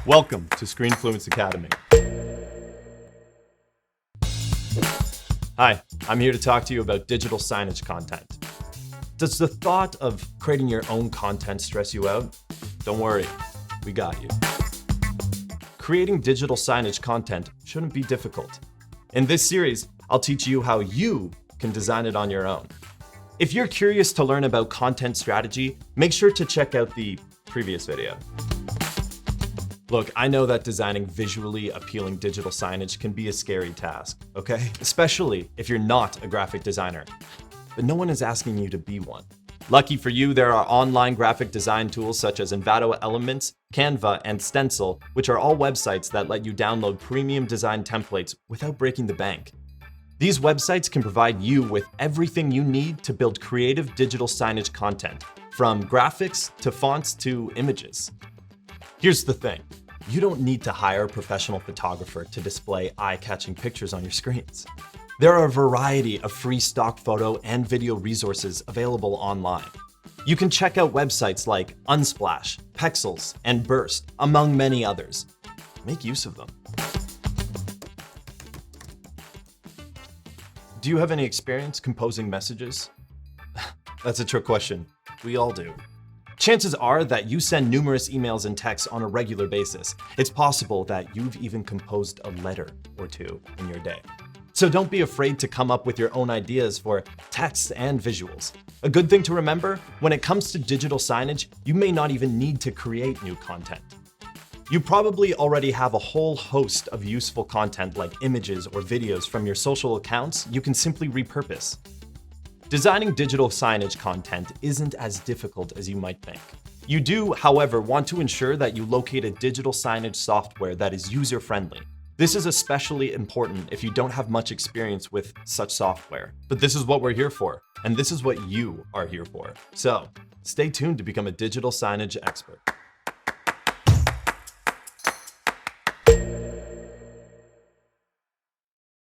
Welcome to Screenfluence Academy. Hi, I'm here to talk to you about digital signage content. Does the thought of creating your own content stress you out? Don't worry, we got you. Creating digital signage content shouldn't be difficult. In this series, I'll teach you how you can design it on your own. If you're curious to learn about content strategy, make sure to check out the previous video. Look, I know that designing visually appealing digital signage can be a scary task, okay? Especially if you're not a graphic designer. But no one is asking you to be one. Lucky for you, there are online graphic design tools such as Envato Elements, Canva, and Stencil, which are all websites that let you download premium design templates without breaking the bank. These websites can provide you with everything you need to build creative digital signage content, from graphics to fonts to images. Here's the thing, you don't need to hire a professional photographer to display eye-catching pictures on your screens. There are a variety of free stock photo and video resources available online. You can check out websites like Unsplash, Pexels, and Burst, among many others. Make use of them. Do you have any experience composing messages? That's a trick question. We all do. Chances are that you send numerous emails and texts on a regular basis. It's possible that you've even composed a letter or two in your day. So don't be afraid to come up with your own ideas for texts and visuals. A good thing to remember, when it comes to digital signage, you may not even need to create new content. You probably already have a whole host of useful content like images or videos from your social accounts you can simply repurpose. Designing digital signage content isn't as difficult as you might think. You do, however, want to ensure that you locate a digital signage software that is user-friendly. This is especially important if you don't have much experience with such software. But this is what we're here for, and this is what you are here for. So, stay tuned to become a digital signage expert.